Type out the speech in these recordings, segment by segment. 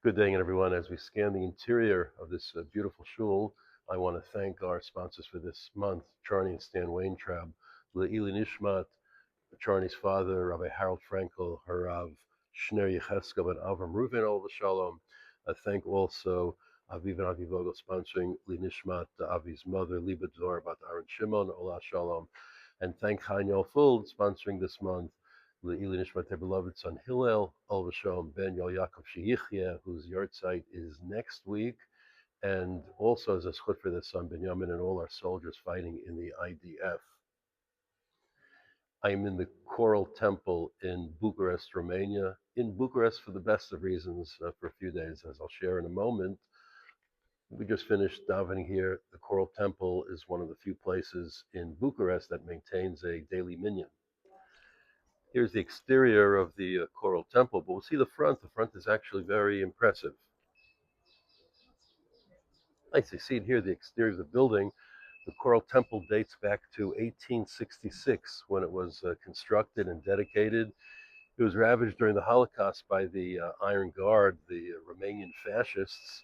Good day, everyone. As we scan the interior of this beautiful shul, I want to thank our sponsors for this month, Charney and Stan Weintraub, Le'ili Nishmat, Charney's father, Rabbi Harold Frankel, Harav Shner Yecheska, and Avram Reuven Ol Shalom. I thank also Aviv and Avi Vogel sponsoring Li Nishmat, Avi's mother, Liba Dor, Bat Aaron Shimon, Ola Shalom, and thank Hanyal Fuld sponsoring this month. Le'ili Nishmat, their beloved son Hillel, Ol Shalom, Ben Yol Yaakov Sheyichya, whose yard site is next week, and also as a schut for their son Benjamin and all our soldiers fighting in the IDF. I'm in the Coral Temple in Bucharest, Romania. In Bucharest for the best of reasons for a few days, as I'll share in a moment. We just finished davening here. The Coral Temple is one of the few places in Bucharest that maintains a daily minyan. Here's the exterior of the Coral Temple, but we'll see the front. The front is actually very impressive. Nice to see it here, the exterior of the building. The Coral Temple dates back to 1866 when it was constructed and dedicated. It was ravaged during the Holocaust by the Iron Guard, the Romanian fascists,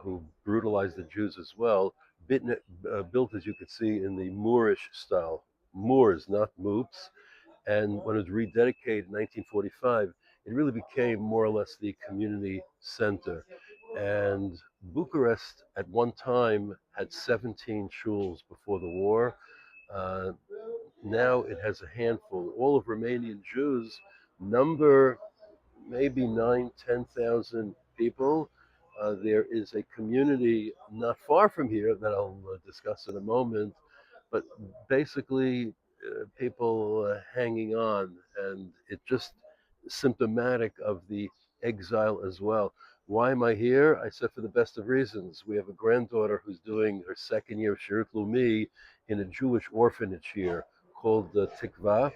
who brutalized the Jews as well. Built, as you could see, in the Moorish style. Moors, not moops. And when it was rededicated in 1945, it really became more or less the community center. And Bucharest at one time had 17 shuls before the war. Uh, Now it has a handful. All of Romanian Jews number maybe 10,000 people. There is a community not far from here that I'll discuss in a moment, but basically people hanging on, and it just symptomatic of the exile as well. Why am I here? I said for the best of reasons. We have a granddaughter who's doing her second year of Shirut Lumi in a Jewish orphanage here called Tikva,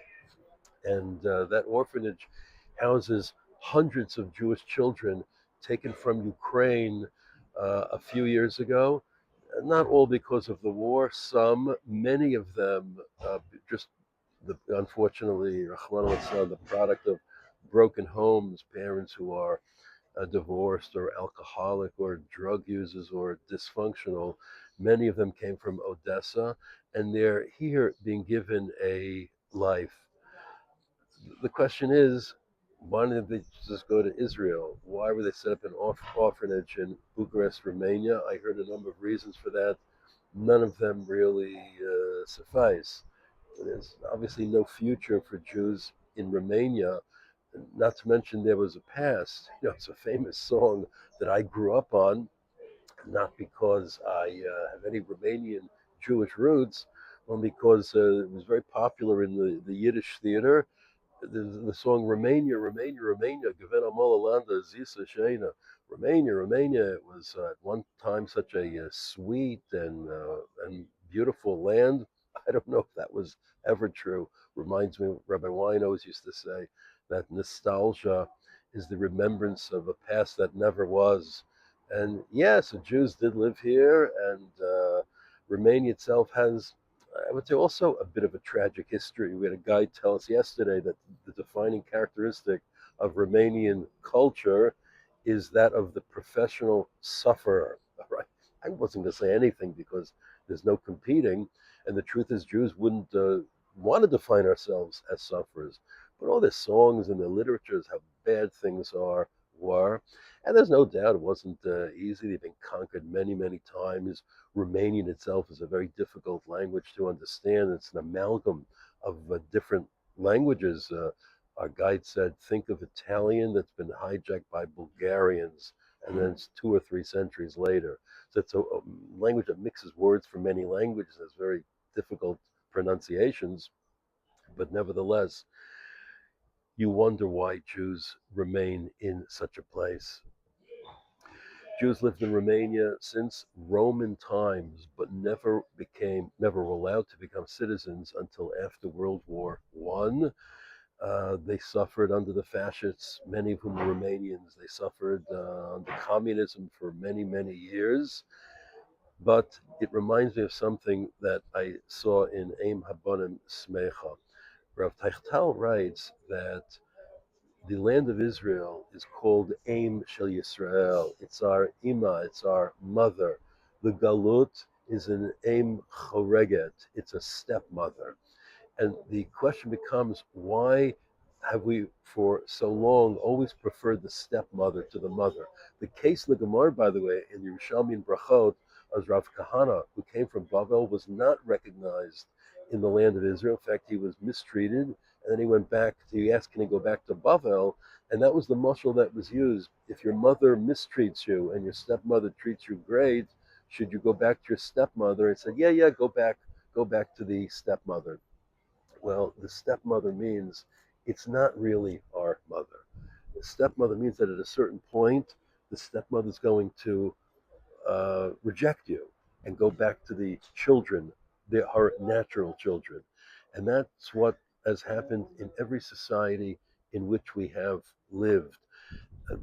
and that orphanage houses hundreds of Jewish children taken from Ukraine a few years ago. Not all because of the war, some, many of them just unfortunately, the product of broken homes, parents who are divorced or alcoholic or drug users or dysfunctional. Many of them came from Odessa, and they're here being given a life. The question is, why didn't they just go to Israel? Why were they set up an orphanage in Bucharest, Romania? I heard a number of reasons for that. None of them really suffice. There's obviously no future for Jews in Romania. Not to mention there was a past. It's a famous song that I grew up on, not because I have any Romanian Jewish roots, only because it was very popular in the Yiddish theater. The song Romania, Romania, Romania, Gavena Molalanda, Zisa Shena. Romania, Romania, it was at one time such a sweet and beautiful land. I don't know if that was ever true. Reminds me, Rabbi Wein always used to say that nostalgia is the remembrance of a past that never was. And yes, the Jews did live here, and Romania itself has, I would say, also a bit of a tragic history. We had a guy tell us yesterday that the defining characteristic of Romanian culture is that of the professional sufferer. Right? I wasn't going to say anything because there's no competing, and the truth is, Jews wouldn't want to define ourselves as sufferers. But all their songs and their literatures, how bad things were, and there's no doubt it wasn't easy. They've been conquered many, many times. Romanian itself is a very difficult language to understand. It's an amalgam of different languages. Our guide said, think of Italian that's been hijacked by Bulgarians, and then it's 2 or 3 centuries later. So it's a language that mixes words from many languages. Has very difficult pronunciations, but nevertheless, you wonder why Jews remain in such a place. Jews lived in Romania since Roman times, but never were allowed to become citizens until after World War I. They suffered under the fascists, many of whom were Romanians. They suffered under communism for many, many years. But it reminds me of something that I saw in Aim Habonim Smecha. Rav Teichtal writes that The land of Israel is called Aim Shel Yisrael. It's our Ima, it's our mother. The Galut is an Aim Choreget, it's a stepmother. And the question becomes, why have we for so long always preferred the stepmother to the mother? The case in the Gemara, by the way, in Yerushalmi and Brachot, as Rav Kahana, who came from Bavel, was not recognized in the land of Israel. In fact, he was mistreated, and then he went back to, he asked, can he go back to Bavel? And that was the mushal that was used. If your mother mistreats you and your stepmother treats you great, should you go back to your stepmother? And said, yeah, go back to the stepmother. Well, the stepmother means it's not really our mother. The stepmother means that at a certain point, the stepmother's going to reject you and go back to the children, her natural children. And that's what has happened in every society in which we have lived.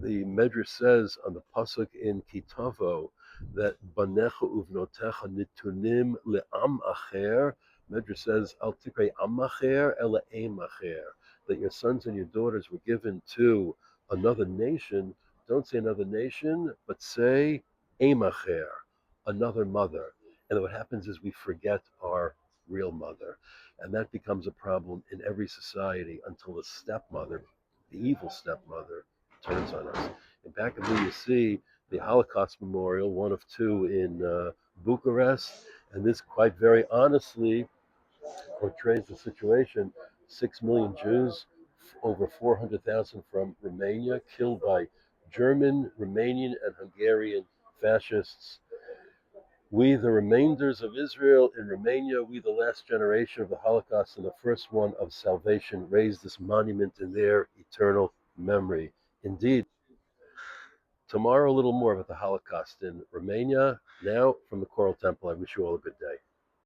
The Medrash says on the pasuk in Kitavo that banecha uvnotecha nitunim le'am acher. Medrash says al tikrei am acher ela aim acher, that your sons and your daughters were given to another nation. Don't say another nation, but say aim acher, another mother. And what happens is we forget our real mother, and that becomes a problem in every society until the stepmother, the evil stepmother, turns on us. In back of me, you see the Holocaust Memorial, one of two in Bucharest, and this quite very honestly portrays the situation. 6 million Jews, over 400,000 from Romania, killed by German, Romanian, and Hungarian fascists. We, the remainders of Israel in Romania, we, the last generation of the Holocaust and the first one of salvation, raise this monument in their eternal memory. Indeed, tomorrow, a little more about the Holocaust in Romania. Now, from the Coral Temple, I wish you all a good day.